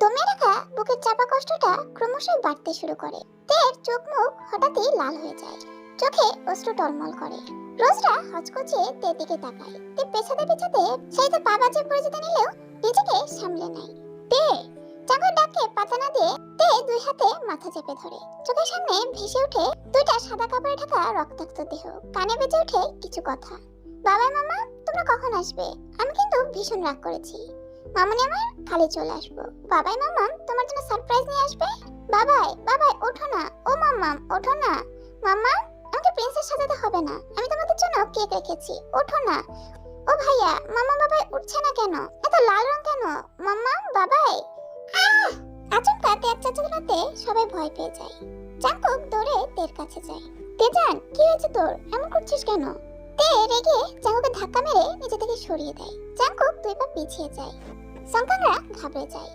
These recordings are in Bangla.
দমে রাখা বুকের চাপা কষ্টটা ক্রমশই বাড়তে শুরু করে। তের চোখ মুখ হঠাৎই লাল হয়ে যায়, চোখে অশ্রু টলমল করে। রোজরা হচকচিয়ে তের দিকে তাকায়। তে পেছাতে পেছাতে সেই তো পা বাজে পড়ে যেতে নিলেও নিজেকে সামলে নেয়। তে চাকর ডাকে পাতা না দিয়ে তে দুই হাতে মাথা চেপে ধরে। চোখের সামনে ভেসে ওঠে দুইটা সাদা কাপড়ে ঢাকা রক্তাক্ত দেহ। কানে বেজে ওঠে কিছু কথা। বাবা মামা তোমরা কখন আসবে? আমি কিন্তু ভীষণ রাগ করেছি। মামুনি আমার কালই চলে আসবো। বাবাই মাম্মাম তোমার জন্য সারপ্রাইজ নিয়ে আসবে। বাবাই বাবাই ওঠো না, ও মাম্মাম ওঠো না। মাম্মা আমাকে প্রিন্সেস সাজাতে হবে না, আমি তোমাদের জন্য কেক রেখেছি, ওঠো না। ও ভাইয়া মামা বাবাই উঠছে না কেন? এত লাল রং কেন? মাম্মা বাবাই। আচমকা তের চেঁচানোতে সবাই ভয় পেয়ে যায়। জাঙ্কুক দৌড়ে তের কাছে যায়। তেজান কি হয়েছে তোর? এমন করছিস কেন? তে রেগে জাঙ্কুকে ধাক্কা মেরে নিজে থেকে সরিয়ে দেয়। জাঙ্কুক দুই পা পিছিয়ে যায়। সংকাংরা ঘাবড়ে যায়।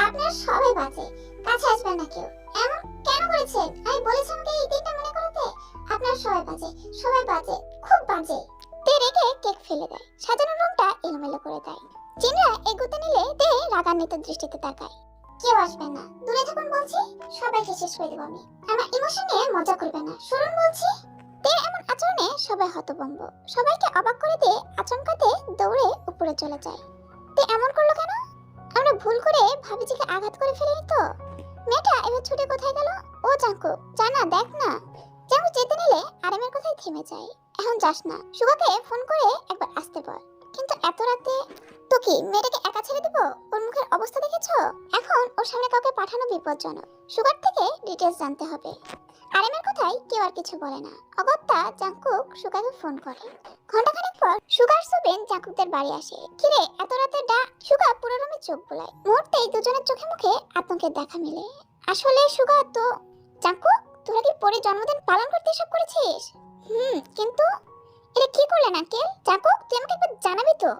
আপনার সবাই বাজে, কাছে আসবেন না কেউ। এমন কেন করেছেন? আমি বলেছি আমাকে এই দিনটা মনে করতে। আপনার সবাই বাজে, সবাই বাজে, খুব বাজে। তে রেগে কেক ফেলে দেয়, সাজানো রুমটা এলোমেলো করে দেয়। জিনরা এগোতে নিলে তে রাগান্বিত দৃষ্টিতে তাকায়। কেউ আসবে না, দূরে থাকুন বলছি। সবাইকে শেষ করে দেবো আমি। আমার ইমোশন নিয়ে মজা করবে না, শুনুন বলছি। তে এমন আচরণে সবাই হতভম্ব। সবাইকে অবাক করে দিয়ে আচমকাতে দৌড়ে উপরে চলে যায়। তে এমন করলো কেন? আমরা ভুল করে ভাবিজিকে আঘাত করে ফেলিনি তো? মেয়েটা এবার ছুটে কোথায় গেল? ও জাঙ্কু জানা দেখ না। জাঙ্কু যেতে নিলে আরামের কথাই থেমে যায়। এখন যাস না, সুগাকে ফোন করে একবার আসতে বল। কিন্তু এত রাতে তো কি মেয়েটাকে একা ছেড়ে দিব? ওর মুখের অবস্থা দেখেছো? এখন ওর সামনে কাউকে পাঠানো বিপজ্জনক। সুগার থেকে ডিটেইলস জানতে হবে। আরামের কথাই কেউ আর কিছু বলে না। অগত্যা জাঙ্কুক সুগাকে ফোন করে। ঘন্টাখানেক পর সুগার সুবেন জাঙ্কুকদের বাড়ি আসে। কিরে এত রাতে ডাক? সুগা পুরো রুমে চোখ বুলায়। মুহূর্তেই দুজনের চোখে মুখে আতঙ্কের দেখা মিলে। আসলে সুগা তো জাঙ্কুক তোরা কি পরে জন্মদিন পালন করতে এসব করেছিস? কিন্তু এটা কি করলেন আঙ্কেল? জাঙ্কুক তুই আমাকে একবার জানাবি তো।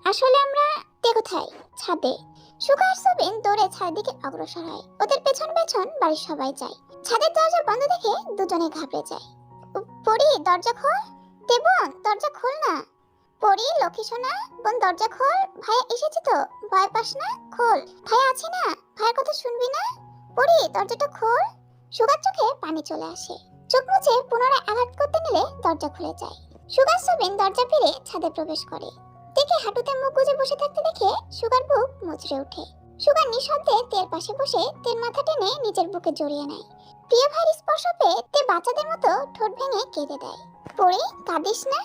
আসলে আমরা তে কোথায়? ছাদে। সুগা আর সুবেন দৌড়ে ছাদের দিকে অগ্রসর হয়। ওদের পেছন পেছন বাড়ির সবাই যায়। ছাদের দরজা বন্ধ দেখে দুজনে ঘাবড়ে যায়। পরি দরজা খোল। তে বোন দরজা খোল না। পরি লক্ষ্মী সোনা বোন দরজা খোল। ভাইয়া এসেছে তো, ভয় পাস না, খোল। ভাইয়া আছে না, ভাইয়ের কথা শুনবি না। পরি দরজাটা খোল। সুগার চোখে পানি চলে আসে। চোখ মুছে পুনরায় আঘাত করতে নিলে দরজা খুলে যায়। সুগার সুবিন দরজা পেরে ছাদে প্রবেশ করে। দেখে হাঁটুতে মুখ গুজে বসে থাকতে দেখে সুগার বুক মুচড়ে ওঠে। সুগার নিঃশব্দে তের পাশে বসে তের মাথা টেনে নিজের বুকে জড়িয়ে নেয়। প্রিয় ভাইয়ের স্পর্শ পেয়ে তে বাচ্চাদের মতো ঠোঁট ভেঙে কেঁদে দেয়। পরে কাঁদিস না,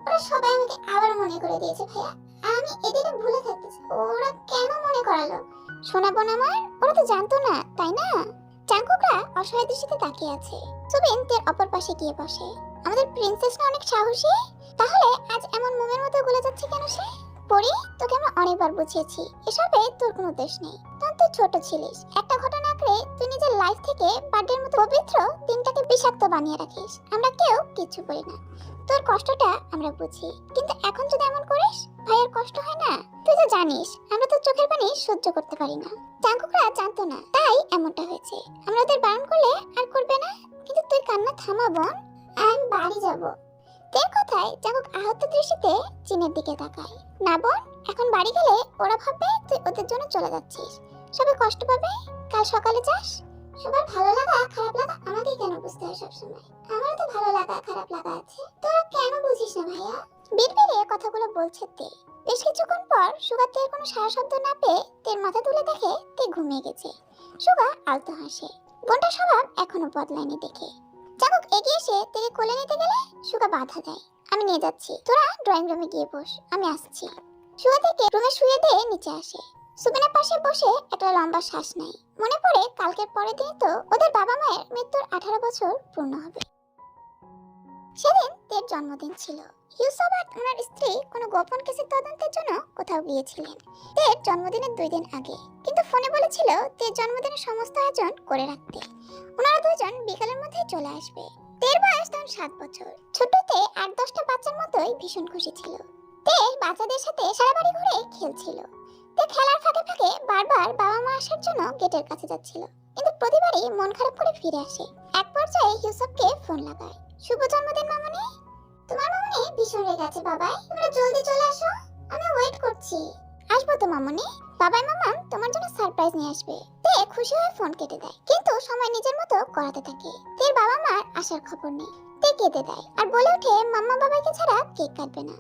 ওরা সবাই আমাকে আবার মনে করে দিয়েছে ভাইয়া। আমি এদিকে ভুলে থাকতেছি, ওরা কেন মনে করালো? শোনা বোন আমার, ওরা তো জানতো না তাই না? চাঙ্কুকরা অসহায় দৃষ্টিতে তাকিয়ে আছে। সুবিন তের অপর পাশে গিয়ে বসে। আমাদের প্রিন্সেস না অনেক সাহসী, তাহলে আজ এমন মোমের মতো গলে যাচ্ছে কেন সে? পরি তোকে আমরা অনেকবার বুঝিয়েছি এসবে তোর কোনো দোষ নেই। তখন তুই ছোট ছিলিস, একটা ঘটনা আঁকড়ে তুই নিজের লাইফ থেকে বার্থডের মতো পবিত্র দিনটাকে বিষাক্ত বানিয়ে রাখিস। আমরা কেউ কিছু বলি না, তোর কষ্টটা আমরা বুঝি, কিন্তু এখন যদি এমন করিস ভাইয়ের কষ্ট হয় না? তুই তো জানিস আমরা তো চোখের পানি সহ্য করতে পারি না। চাঙ্কুকরা জানতো না তাই এমনটা হয়েছে। আমরা ওদের বারণ করলে আর করবে না, কিন্তু তুই কান্না থামা বোন। আমি বাড়ি যাব। তের কথায় চাঙ্কুক আহত দৃষ্টিতে চীনের দিকে তাকায়। না বোন, এখন বাড়ি গেলে ওরা ভাববে তুই ওদের জন্য চলে যাচ্ছিস, সবাই কষ্ট পাবে। কাল সকালে যাস। সবার ভালো লাগা খারাপ লাগা আমাকেই কেন বুঝতে হয় সবসময়? আমারও তো ভালো লাগা খারাপ লাগা আছে, তোরা কেন বুঝিস না ভাইয়া? বিড়বিড়ে কথাগুলো বলছে তে। বেশ কিছুক্ষণ পর সুগা তের কোনো সারা শব্দ না পেয়ে তের মাথা তুলে দেখে তে ঘুমিয়ে গেছে। সুগা আলতো হাসে। বোনটার স্বভাব এখনো বদলায়নি দেখে। চাকুক এগিয়ে এসে তেকে কোলে নিতে গেলে সুগা বাধা দেয়। আমি নিয়ে যাচ্ছি, তোরা ড্রয়িং রুমে গিয়ে বস, আমি আসছি। সুগা থেকে রুমে শুয়ে দিয়ে নিচে আসে। সুবিনের পাশে বসে একটা লম্বা শ্বাস নেয়। মনে পড়ে কালকের পরের দিন তো ওদের বাবা মায়ের মৃত্যুর 18 বছর পূর্ণ হবে। সেদিন তের জন্মদিন ছিল। ইউসুফ আর ওনার স্ত্রী কোনো গোপন কেসের তদন্তের জন্য কোথাও গিয়েছিলেন তের জন্মদিনের 2 দিন আগে, কিন্তু ফোনে বলেছিল তের জন্মদিনের সমস্ত আয়োজন করে রাখতে। ওনারা দুজন বিকালের মধ্যে চলে আসবে। তের বয়স তখন 7 বছর। ছোটতে 8-10টা বাচ্চার মতোই ভীষণ খুশি ছিল। তে বাচ্চাদের সাথে সারা বাড়ি ঘুরে খেলছিল। তে খেলার ফাঁকে ফাঁকে বারবার বাবা মা আসার জন্য গেটের কাছে যাচ্ছিল, কিন্তু প্রতিবারই মন খারাপ করে ফিরে আসে। এক পর্যায়ে ইউসুফকে ফোন লাগায়। শুভ জন্মদিন মামুনি। তোমার মামুনি ভীষণ রেগে আছে বাবাই, তোমরা জলদি চলে আসো, আমি ওয়েট করছি। আসবো তো মামুনি। বাবাই মামা তোমার জন্য সারপ্রাইজ নিয়ে আসবে। তে খুশি হয়ে ফোন কেটে দেয়, কিন্তু সময় নিজের মতো করাতে থাকে। তের বাবা মার আসার খবর নেই। তে কেটে দেয় আর বলে ওঠে মাম্মা বাবাইকে ছাড়া কেক কাটবে না।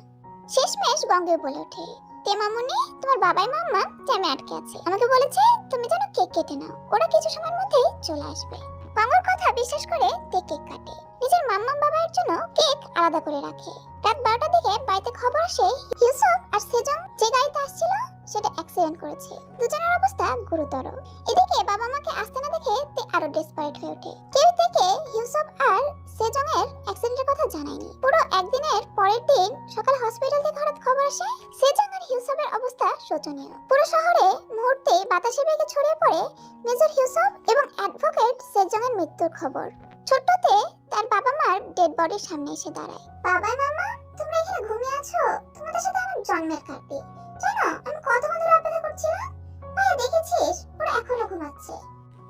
শেষমেশ গঙ্গে বলে ওঠে, তে মামুনি, তোমার বাবাই মাম্মা জ্যামে আটকে আছে, আমাকে বলেছে তুমি যেন কেক কেটে নাও, ওরা কিছু সময়ের মধ্যেই চলে আসবে। গঙ্গর কথা বিশ্বাস করে তে কেক কাটে। নিজের মাম্মা বাবার জন্য কেক আলাদা করে রাখে। রাত 12টার দিকে বাড়িতে খবর আসে ইউসুফ আর সেজং যে গাড়িতে আসছিল সেটা অ্যাক্সিডেন্ট করেছে। দুজনের অবস্থা গুরুতর। এদিকে বাবা মাকে আসতে না দেখে তে আরো ডেসপারেট হয়ে ওঠে। কেউ থেকে ইউসুফ আর সেজং এর অ্যাক্সিডেন্টের কথা জানায়নি। পুরো একদিনের পরের দিন সকালে হসপিটাল থেকে হঠাৎ খবর আসে সেজং আর ইউসুফের অবস্থা শোচনীয়। পুরো শহরে মুহূর্তে বাতাসে বেগে ছড়িয়ে পড়ে মেজর ইউসুফ এবং অ্যাডভোকেট সেজং এর মৃত্যুর খবর। ছোট্টতে তার বাবা মার ডেড বডির সামনে এসে দাঁড়ায়। বাবা মামা, তোমরা এখানে ঘুমিয়ে আছো? তোমাদের সাথে আমার জন্মের কাটে। জানো আমি কতক্ষণ ধরে অপেক্ষা করছিলাম? ভাইয়া দেখেছিস, ওরা এখনো ঘুমাচ্ছে।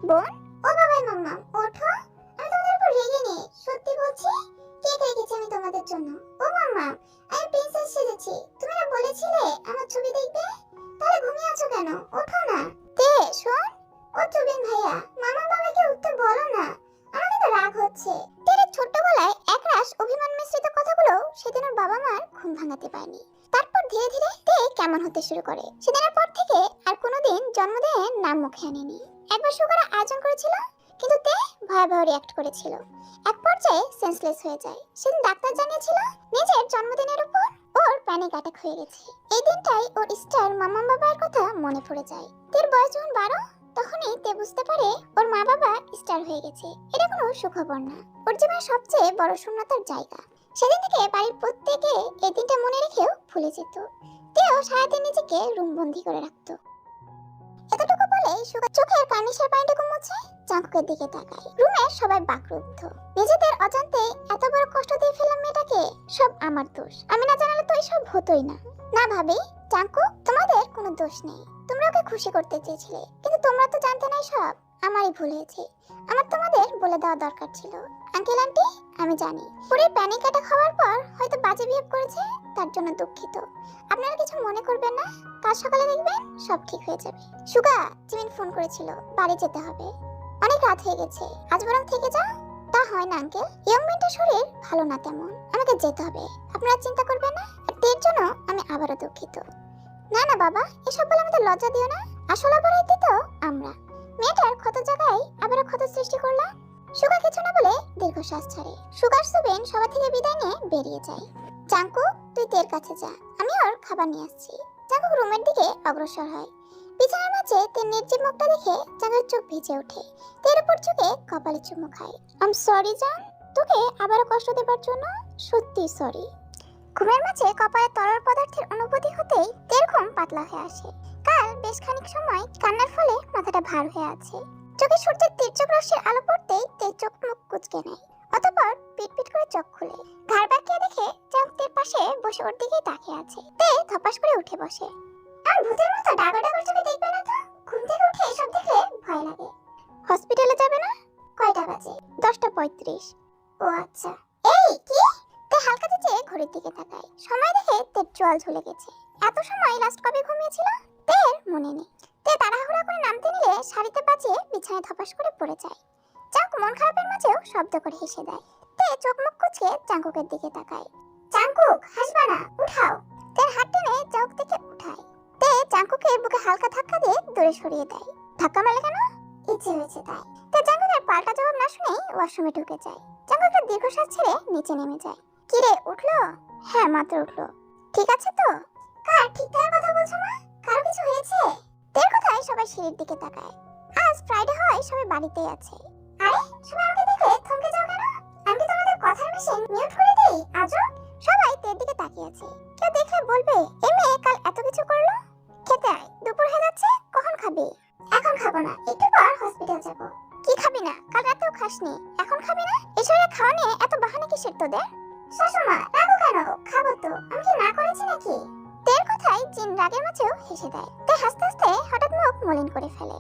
বোন, ও বাবাই মাম্মা, ওঠো। আমি তোমাদের উপর রেগে নেই, সত্যি বলছি। কেক রেখেছি আমি তোমাদের জন্য। ও মাম্মা, আমি প্রিন্সেস সেজেছি। তুমি না বলেছিলে আমার ছবি দেখবে? তাহলে ঘুমিয়ে আছো কেন? ওঠো না। তে শোন, ও চুবিন ভাইয়া, মামা বাবাকে উঠতে বলো না, আমাকে তো রাগ হচ্ছে। তেরে ছোট্ট গলায় একরাশ অভিমান মিশ্রিত কথাগুলো সেদিন ওর বাবা মার ঘুম ভাঙাতে পারেনি। তারপর ধীরে ধীরে তে কেমন হতে শুরু করে। সেদিনের পর থেকে আর কোনোদিন জন্মদিনের নাম মুখে আনেনি। একবার সুগারা আয়োজন করেছিল, কিন্তু তে ভয়াবহ রিঅ্যাক্ট করেছিল। এক পর্যায়ে সেন্সলেস হয়ে যায়। সেদিন ডাক্তার জানিয়েছিল নিজের জন্মদিনের উপর ওর প্যানিক অ্যাটাক হয়ে গেছে। এই দিনটাই ওর স্টার মামা বাবার কথা মনে পড়ে যায়। তের বয়স যখন 12, তখনই তে বুঝতে পারে ওর মা বাবা স্টার হয়ে গেছে। এটা কোনো সুখবর না, ওর জীবনের সবচেয়ে বড় শূন্যতার জায়গা। সেদিন থেকে বাড়ির প্রত্যেকে এই দিনটা মনে রেখেও ভুলে যেত। তেও সারাদিন নিজেকে রুমবন্দি করে রাখতো। এতটুকু বলে সুগা চোখের কার্নিশের পানিটুকু মুছে চাঁকুকের দিকে তাকায়। রুমের সবাই বাকরুদ্ধ। নিজেদের অজান্তে এত বড় কষ্ট দিয়ে ফেললাম মেয়েটাকে। সব আমার দোষ, আমি না জানালে তো এসব হতোই না। না ভাবি, চাঁকু, তোমাদের কোনো দোষ নেই। তোমরা ওকে খুশি করতে চেয়েছিলে, কিন্তু তোমরা তো জানতে না সব আমারই ভুল হয়েছে। আমার তোমাদের বলে দেওয়া দরকার ছিল। আঙ্কেল আন্টি, আমি জানি পুরো প্যানিক অ্যাটাক হওয়ার পর হয়তো বাজে বিহেভ করেছে, তার জন্য দুঃখিত। আপনারা কিছু মনে করবেন না, কাল সকালে দেখবেন সব ঠিক হয়ে যাবে। সুগা, জিমিন ফোন করেছিল, বাড়ি যেতে হবে, অনেক রাত হয়ে গেছে। আজ বরং থেকে যাও। তা হয় না আঙ্কেল, ইয়ং মেয়েটার শরীর ভালো না তেমন, আমাকে যেতে হবে। আপনারা চিন্তা করবেন না, আর এর জন্য আমি আবারও দুঃখিত। না না বাবা, এসব বলে আমাদের লজ্জা দিও না। আসল অপরাধী তো আমরা। মেয়েটার ক্ষত জায়গায় আবারও ক্ষত সৃষ্টি করলাম। সুগা কিছু না বলে দীর্ঘশ্বাস ছাড়ে। সুগার সুবেন সভা থেকে বিদায় নিয়ে বেরিয়ে যায়। চাঙ্কু, তুই তের কাছে যা, আমি ওর খাবার নিয়ে আসছি। চাঙ্কু রুমের দিকে অগ্রসর হয়। বিছানার মাঝে তের নির্জীব মুখটা দেখে চাঙ্কুর চোখ ভিজে ওঠে। তের উপর চোখে কপালে চুমু খায়। আম সরি জান, তোকে আবারও কষ্ট দেবার জন্য সত্যি সরি। ঘুমের মাঝে কপালে তরল পদার্থের অনুভূতি হতেই তের ঘুম পাতলা হয়ে আসে। কাল বেশ খানিক সময় কান্নার ফলে মাথাটা ভার হয়ে আছে। চোখে সূর্যের তীর্যক রশ্মির আলো পড়তেই তের চোখ মুখ কুঁচকে নেয়। অতঃপর পিটপিট করে চোখ খুলে ঘাড় বাঁকিয়ে দেখে চাঁদের পাশে বসে ওর দিকেই তাকিয়ে আছে। তে ধপাস করে উঠে বসে। আর ভূতের মতো ডাগর ডাগর চোখে দেখবে না তো, ঘুম থেকে উঠে এসব দেখলে ভয় লাগে। হসপিটালে যাবে না? কয়টা বাজে? 10:35। ও আচ্ছা। এই কি? তে হালকা চেয়ে ঘড়ির দিকে তাকায়। সময় দেখে তের চোয়াল ঝুলে গেছে। এত সময় লাস্ট কবে ঘুমিয়েছিল তের মনে নেই। তে তাড়াহুড়া করে নামতে নিলে শাড়িতে বাঁচিয়ে বিছানায় ধপাস করে পড়ে যায়। চাঁকু মন খারাপের মাঝেও শব্দ করে হেসে দেয়। তে চোখ মুখ কুঁচকে চাঙ্কুকের দিকে তাকায়। চাঙ্কুক, হাসবা না, উঠাও। তের হাত টেনে চাঁক থেকে উঠায়। তে চাঙ্কুকে বুকে হালকা ধাক্কা দিয়ে দূরে সরিয়ে দেয়। ধাক্কা মারলে কেন? ইচ্ছে হয়েছে তাই। তে চাঙ্কুকের পাল্টা জবাব না শুনেই ওয়াশরুমে ঢুকে যায়। চাঙ্কু একটা দীর্ঘশ্বাস ছেড়ে নিচে নেমে যায়। কি রে, উঠলো? হ্যাঁ, মাত্র উঠলো। ঠিক আছে তো? কার ঠিকঠাক কথা বলছো মা? কারো কিছু হয়েছে? তের কথায় সবাই সিঁড়ির দিকে তাকায়। আজ ফ্রাইডে হয়, সবাই বাড়িতেই আছে। আরে, সবাই আমাকে দেখে থমকে যাও কেন? আমি তোমাদের কথার মেশিন মিউট করে দেই আজও? সবাই তের দিকে তাকিয়ে আছে। কেউ দেখলে বলবে এই মেয়ে কাল এত কিছু করলো। খেতে আয়, দুপুর হয়ে যাচ্ছে, কখন খাবি? এখন খাবো না, একটু পর হসপিটাল যাব। কি খাবি না? কাল রাতেও খাসনি, এখন খাবি না? এসবে খাওয়া নিয়ে এত বাহানা কিসের তোদের? শাশুমা, রাগো কেন? খাবো তো, আমি কি না করেছি নাকি? তের কথায় জিন রাগের মাঝেও হেসে দেয়। তে হাসতে হাসতে হঠাৎ মুখ মলিন করে ফেলে।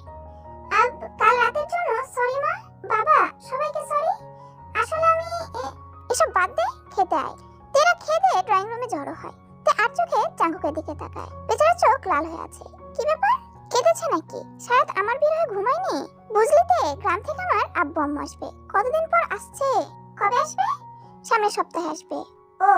কাল রাতের জন্য সরি মা, বাবা, সবাইকে সরি। আসলে আমি এসব বাদ দে, খেতে আয়। তেরা খেয়ে দিয়ে ড্রয়িং রুমে জড়ো হয়। তে আর চোখে চাঙ্কুকের দিকে তাকায়। বেচারা চোখ লাল হয়ে আছে। কি ব্যাপার, কেঁদেছে নাকি? শায়দ আমার বিরহে ঘুমায়নি। বুঝলি তে, গ্রাম থেকে আমার আব্বু আম্মু আসবে। কতদিন পর আসছে? কবে আসবে? সামনের সপ্তাহে আসবে। ও।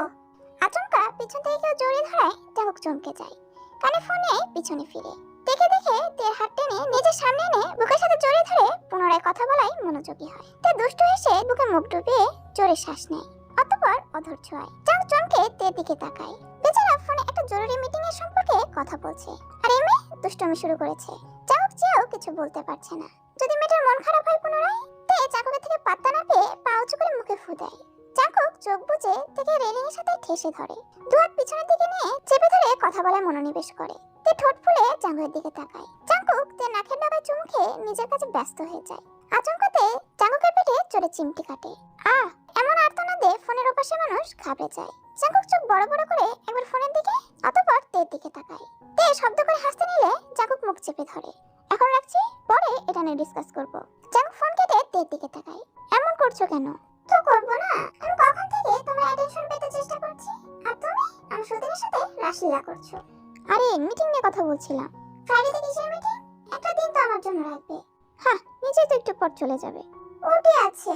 আচমকা পিছন থেকে কেউ জড়িয়ে ধরায় চাঙ্কুক চমকে যায়। কানে ফোনে পিছনে ফিরে দেখে তের হাত টেনে নিজের সামনে এনে বুকের সাথে জড়িয়ে ধরে পুনরায় কথা বলায় মনোযোগী হয়। তে দুষ্টু হেসে বুকে মুখ ডুবিয়ে জোরে শ্বাস নেয়। অতঃপর অধৈর্য হয়। চাঙ্কুক চমকে তের দিকে তাকায়। বেচারা ফোনে একটা জরুরি মিটিং এর সম্পর্কে কথা বলছে, আর এই মেয়ে দুষ্টুমি শুরু করেছে। চাঙ্কুক চেয়েও কিছু বলতে পারছে না। যদি মেয়েটার মন খারাপ হয় পুনরায়? তে চাঙ্কুকের থেকে পাত্তা না পেয়ে পা উঁচু করে মুখে ফু দেয়। চাঙ্কুক চোখ বুজে থেকে রেলিং এর সাথে ঠেসে ধরে। দুহাত পিছনের দিকে নিয়ে চেপে ধরে কথা বলায় মনোনিবেশ করে। তে ঠোঁট ফুলে চাঙ্কুকের দিকে তাকায়। চাঙ্কুক তে নাকের ডগায় চুমু খেয়ে নিজের কাছে ব্যস্ত হয়ে যায়। আচমকাতে চাঙ্কুকের পেটে চড়ে চিমটি কাটে। আহ! এমন আর্তনাদে ফোনের ওপাশে মানুষ ঘাবড়ে যায়। চাঙ্কুক চোখ বড় বড় করে একবার ফোনের দিকে, অতঃপর তের দিকে তাকায়। তে শব্দ করে হাসতে নিলে চাঙ্কুক মুখ চেপে ধরে। এখন রাখছি, পরে এটা নিয়ে ডিসকাস করব। চাঙ্কুক ফোন কেটে তের দিকে তাকায়। এমন করছো কেন? তো করবো না? আমি কখন থেকে তোমার অ্যাটেনশন পেতে চেষ্টা করছি, আর তুমি আমার সতীনের সাথে রাসলীলা করছো। আরে মিটিং নিয়ে কথা বলছিলাম। ফ্রাইডেতে কিসের মিটিং? একটা দিন তো আমার জন্য রাখবে। হ্যাঁ, নিজেই তো একটু পর চলে যাবে। ওটি আছে।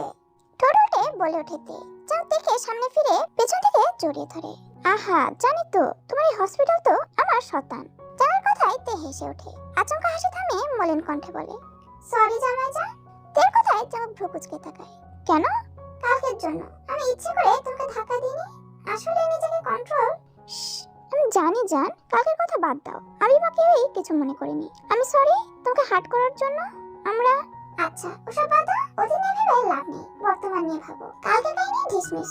ঠোঁট উল্টে বলে ওঠে তে। চাঁদ দেখে সামনে ফিরে পেছন থেকে জড়িয়ে ধরে। আহা, জানি তো তোমার এই হসপিটাল তো আমার শতান। চাঁদের কথায় তে হেসে ওঠে। আচমকা হাসি থামিয়ে মলিন কণ্ঠে বলে, সরি জামাইজা। তের কথায় চাঁদ ভ্রু কুঁচকে তাকায়। কেন? কালকের জন্য আমি ইচ্ছে করে তোমাকে ধাক্কা দিইনি। আসলে নিজেকে কন্ট্রোল। আমি জানি জান, কালকের কথা বাদ দাও। আমি বা কেউই কিছু মনে করিনি। আমি সরি তোমাকে হার্ট করার জন্য। আমরা আচ্ছা, ওসব বাদ দাও। ওদিন নিয়ে ভেবে লাভ নেই, বর্তমান নিয়ে ভাবো। কালকে কাহিনী ডিসমিস।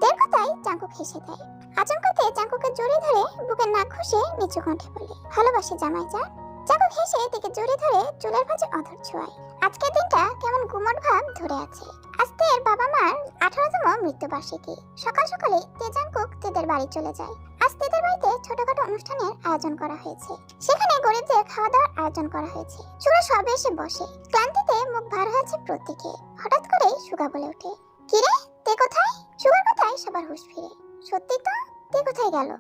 তের কথায় চাঙ্কুক হেসে দেয়। আচমকাতে চাঙ্কুকে জড়িয়ে ধরে বুকের নাক ঘষে নিচু কণ্ঠে বলে, ভালোবাসি জামাই জান। চাঙ্কুক হেসে থেকে জড়িয়ে ধরে চুলের ভাঁজে অধৈর্য হয়। আজকের দিনটা কেমন গুমট ভাব ধরে আছে। আজ তের বাবা মার 18তম মৃত্যুবার্ষিকী। সকাল সকালে তে চাঙ্কুক তেদের বাড়ি চলে যায়। আজ তেদের বাড়িতে ছোটখাটো অনুষ্ঠানের আয়োজন করা হয়েছে। সেখানে গরিবদের খাওয়া দাওয়ার আয়োজন করা হয়েছে। সুগা সবে এসে বসে। ক্লান্তিতে মুখ ভার হয়েছে প্রত্যেকে। হঠাৎ করে সুগা বলে ওঠে, কিরে তে কোথায়? সুগার কথায় সবার হুঁশ ফিরে। সত্যি তো, তে কোথায় গেল?